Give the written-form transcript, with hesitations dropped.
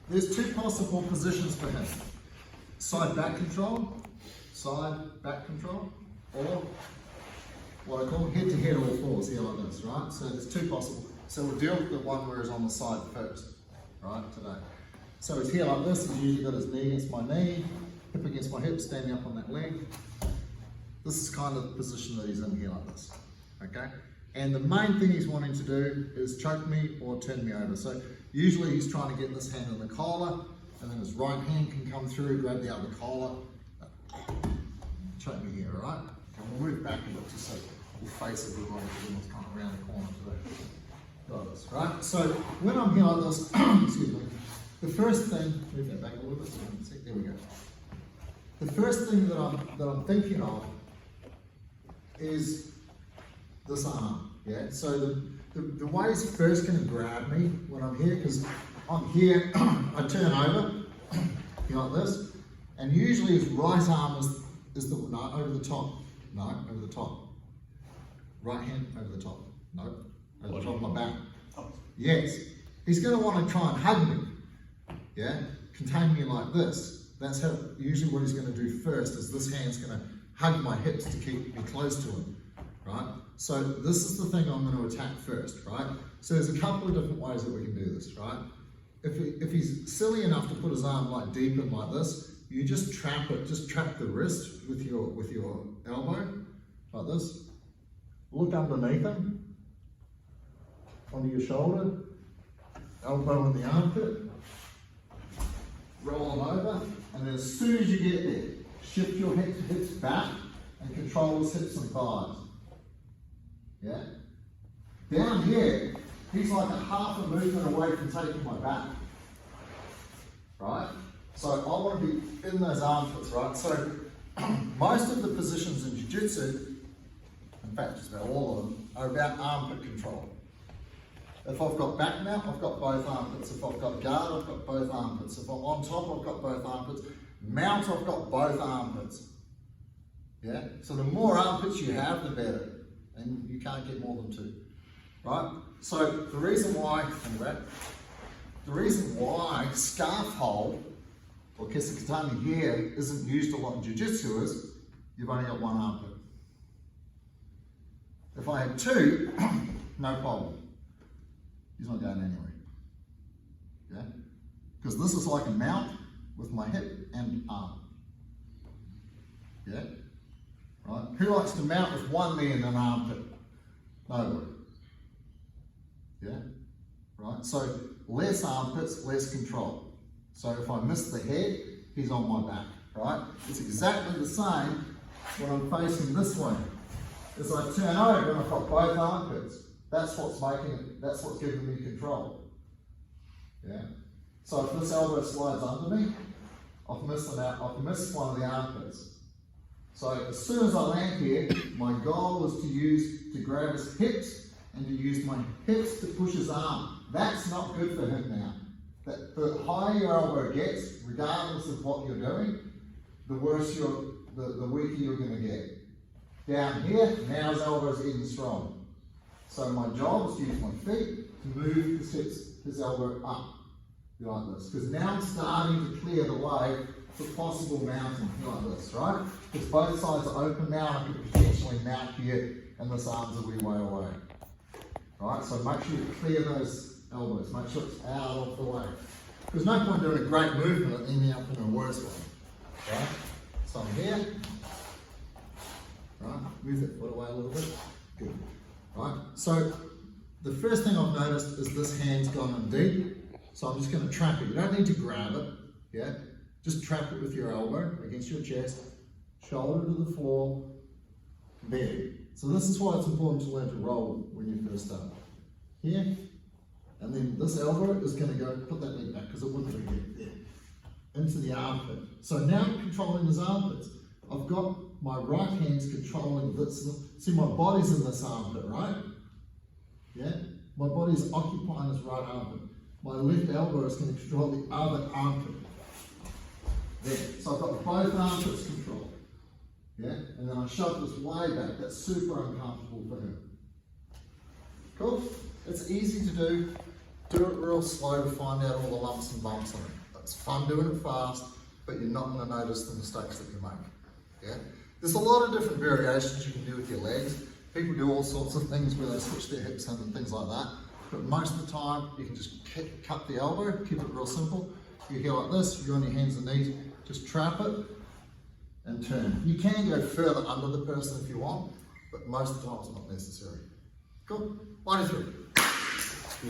there's two possible positions for him. Side back control, or what I call head to head all fours here like this, right? So there's two possible. So we'll deal with the one where he's on the side first, right, today. So he's here like this, he's usually got his knee against my knee, hip against my hip, standing up on that leg. This is kind of the position that he's in here like this, okay? And the main thing he's wanting to do is choke me or turn me over. So usually he's trying to get this hand on the collar, and then his right hand can come through, grab the other collar, choke me here, all right? And we'll move back a bit just so we'll face everybody because it's kind of around the corner today. Got this, right? So when I'm here like this, excuse me, the first thing, move that back a little bit, so you can see, there we go. The first thing that I'm thinking of is this arm, yeah? So the way he's first going to grab me when I'm here, because I'm here, I turn over, like this, and usually his right arm is the, no, over the top, no, over the top. Right hand over the top, no, over the top of my back. Yes, he's going to want to try and hug me, yeah? Contain me like this. That's how, usually what he's going to do first is this hand's going to hug my hips to keep me close to him, right? So this is the thing I'm going to attack first, right? So there's a couple of different ways that we can do this, right? If he's silly enough to put his arm like deep in like this, you just trap it, just trap the wrist with your elbow, like this. Look underneath him, onto your shoulder, elbow in the armpit, roll him over, and then as soon as you get there, shift your hips back and control his hips and thighs. Yeah? Down here, he's like a half a movement away from taking my back. Right? So I want to be in those armpits, right? So most of the positions in Jiu-Jitsu, in fact just about all of them, are about armpit control. If I've got back mount, I've got both armpits. If I've got guard, I've got both armpits. If I'm on top, I've got both armpits. Mount, I've got both armpits. Yeah? So the more armpits you have, the better. And you can't get more than two. Right? So the reason why, scarf hold or kesikatami here isn't used a lot in Jiu-Jitsu is you've only got one armpit. If I had two, no problem. He's not going anywhere. Yeah? Because this is like a mount with my hip and arm. Yeah? Right? Who likes to mount with one knee and an armpit? Nobody. Yeah? Right? So less armpits, less control. So if I miss the head, he's on my back. Right? It's exactly the same when I'm facing this way. As I turn over and I've got both armpits. That's what's making it, that's what's giving me control. Yeah? So if this elbow slides under me, I've missed one of the armpits. So as soon as I land here, my goal is to grab his hips and to use my hips to push his arm. That's not good for him now. The higher your elbow gets, regardless of what you're doing, the worse the weaker you're going to get. Down here, now his elbow's getting strong. So my job is to use my feet to move his elbow up, like this. Because now I'm starting to clear the way for possible mounting, like this, right? Because both sides are open now, and I could potentially mount here, and this arm's a wee way away. Right, so make sure you clear those elbows, make sure it's out of the way. There's no point doing a great movement and ending up in a worse one. Right? So I'm here. Right, move that foot away a little bit. Good. Right, so the first thing I've noticed is this hand's gone in deep, so I'm just going to trap it. You don't need to grab it, yeah? Just trap it with your elbow against your chest, shoulder to the floor, there. So this is why it's important to learn to roll when you first start. Here, and then this elbow is going to go, put that leg back because it wouldn't really get there, into the armpit. So now I'm controlling his armpits. I've got my right hand's controlling this. See, my body's in this armpit, right? Yeah? My body's occupying this right armpit. My left elbow is going to control the other armpit. There. So I've got both armpits controlled. Yeah? And then I shove this way back. That's super uncomfortable for him. Cool? It's easy to do. Do it real slow to find out all the lumps and bumps on it. It's fun doing it fast, but you're not going to notice the mistakes that you make. Yeah? There's a lot of different variations you can do with your legs. People do all sorts of things where they switch their hips and things like that. But most of the time, you can just cut the elbow, keep it real simple. You go like this, you're on your hands and knees, just trap it and turn. You can go further under the person if you want, but most of the time it's not necessary. Cool. 1, 2, 3.